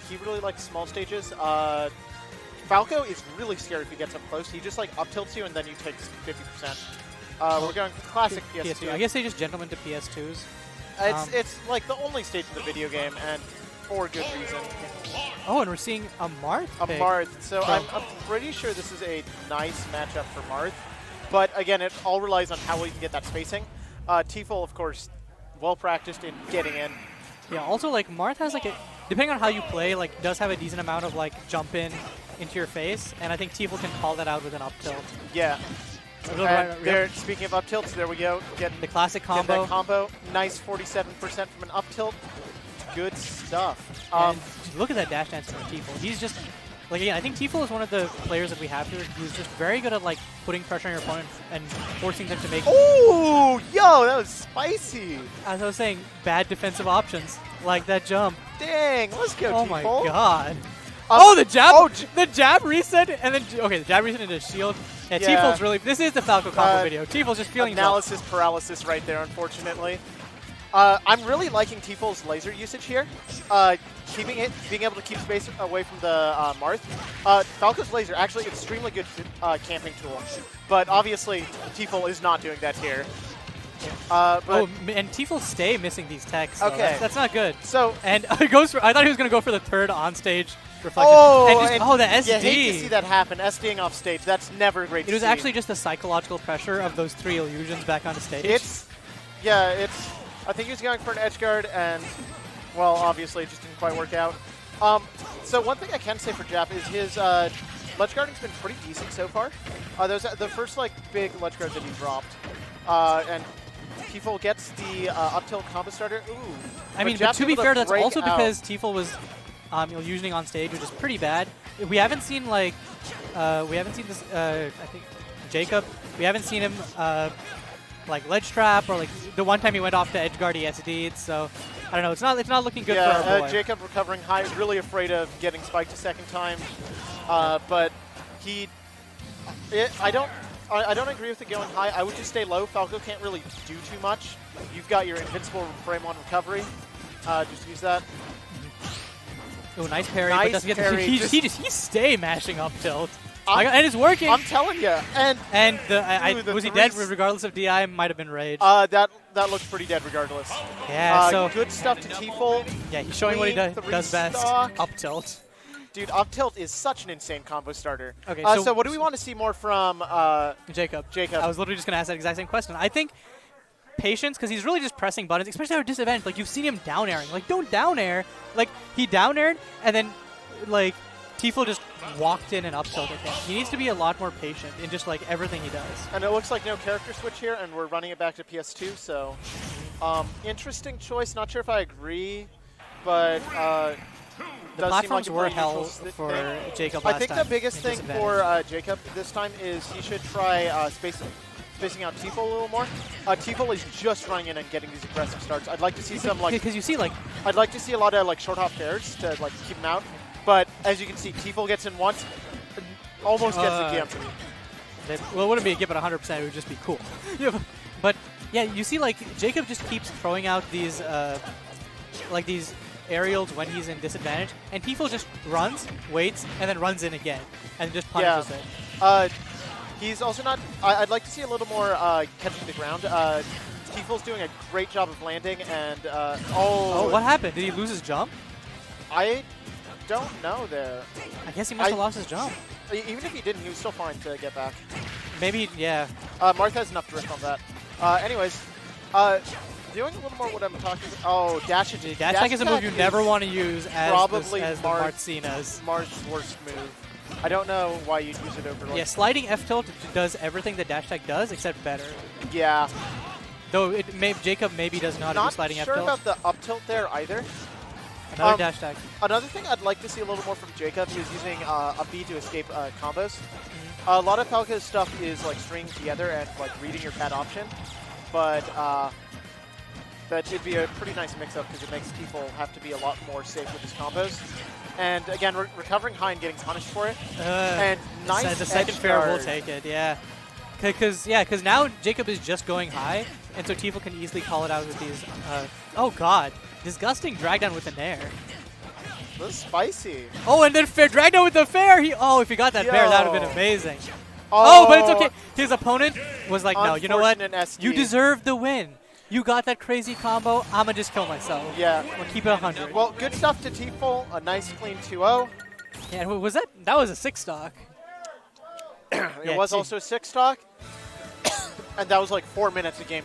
He really likes small stages. Falco is really scary if he gets up close. He just like up tilts you and then you take 50%. We're going classic PS2. I guess they just gentlemen to PS2s. It's like the only stage in the video game, and for good reason. Oh, and we're seeing a Marth. A Marth. So I'm pretty sure this is a nice matchup for Marth. But again, it all relies on how well you can get that spacing. tFoL, of course, well practiced in getting in. Yeah. Also, like Marth has like a, depending on how you play, like does have a decent amount of like jump in into your face, and I think tFoL can call that out with an up tilt. Yeah. And speaking of up tilts, there we go. Getting the classic combo. Get that combo. Nice 47% from an up tilt. Good stuff. Look at that dash dance from tFoL. He's just, like, again, I think tFoL is one of the players that we have here who's just very good at, like, putting pressure on your opponent and forcing them to make... Ooh! Yo, that was spicy! As I was saying, bad defensive options, like that jump. Dang, let's go, Oh tFoL. my god. Oh, the jab! Oh, the jab reset, and then, okay, the jab reset into shield. Yeah, tFoL's really, this is the Falco combo video. tFoL's just feeling analysis paralysis right there, unfortunately. I'm really liking tFoL's laser usage here. Being able to keep space away from the Marth. Falco's laser, actually extremely good camping tool. But obviously, tFoL is not doing that here. And tFoL stay missing these techs. Okay. That's not good. So, and it goes for, I thought he was going to go for the third onstage reflection. Oh, the SD. You hate to see that happen, SDing off stage. That's never great to see. It was actually just the psychological pressure of those 3 illusions back onto stage. I think he was going for an edge guard, and, well, obviously it just didn't quite work out. So one thing I can say for Jap is his ledge guarding's been pretty decent so far. There's the first, like, big ledge guard that he dropped. And tFoL gets the up tilt combo starter. Ooh. I mean, but to be fair, that's also because tFoL was illusioning on stage, which is pretty bad. We haven't seen, like, this, I think, Jacob. We haven't seen him, like, ledge trap, or, like, the one time he went off to edge guard, he SD'd, so, I don't know, it's not looking good for our boy. Jacob recovering high, really afraid of getting spiked a second time, but I don't agree with it going high. I would just stay low. Falco can't really do too much. You've got your invincible frame 1 recovery. Just use that. Oh, nice parry. Nice but parry. He stay mashing up tilt. And it's working. I'm telling you. Was he dead regardless of DI? Might have been rage. That looks pretty dead regardless. Yeah. So good stuff to tFoL. Yeah, he's showing what he does best. Up tilt. Dude, up tilt is such an insane combo starter. Okay. So what do we want to see more from Jacob? Jacob. I was literally just gonna ask that exact same question. I think patience, because he's really just pressing buttons, especially at a disadvantage. Like, you've seen him down airing. Like, don't down air. Like, he down aired, and then, like, tFoL just walked in and up tilted him. He needs to be a lot more patient in just, like, everything he does. And it looks like no character switch here, and we're running it back to PS2, so interesting choice. Not sure if I agree, but the platforms were hell for Jacob last time. I think the biggest thing for Jacob this time is he should try spacing out tFoL a little more. tFoL is just running in and getting these aggressive starts. I'd like to see some, like... Because you see, like... I'd like to see a lot of, like, short hop fairs to, like, keep him out. But, as you can see, tFoL gets in once, almost gets the GM. Well, it wouldn't be a give it 100%, it would just be cool. But, yeah, you see, like, Jacob just keeps throwing out these, like, these aerials when he's in disadvantage, and tFoL just runs, waits, and then runs in again, and just punishes it. He's also not... I'd like to see a little more catching the ground. tFoL's doing a great job of landing, and... Oh, what happened? Did he lose his jump? I don't know there. I guess he must have lost his jump. Even if he didn't, he was still fine to get back. Maybe, yeah. Marth has enough drift on that. Anyways, doing a little more what I'm talking about. Oh, dash attack. Dash attack is a move you never want to use as probably the Marth Marth's worst move. I don't know why you'd use it over. Like, yeah, sliding F tilt does everything that dash attack does except better. Yeah. Though Jacob maybe does not do sliding F tilt. Not sure about the up tilt there either. Another dash attack. Another thing I'd like to see a little more from Jacob is using a B to escape combos. A lot of Falco's stuff is like stringing together and like reading your pad option, but that should be a pretty nice mix-up because it makes tFoL have to be a lot more safe with his combos. And again, recovering high and getting punished for it. And nice the second fair will take it, yeah. Because now Jacob is just going high, and so tFoL can easily call it out with these. Oh god, disgusting drag down with an air. This is spicy. Oh, and then Fair Dragno with the Fair. If he got that Fair, that would have been amazing. Oh, but it's okay. His opponent was like, no, you know what? SD. You deserve the win. You got that crazy combo. I'm going to just kill myself. Yeah. We'll keep it 100. Well, good stuff to tFoL. A nice clean 2-0. Yeah, and was that? That was a 6-stock. It was also 6-stock. And that was like 4 minutes of gameplay.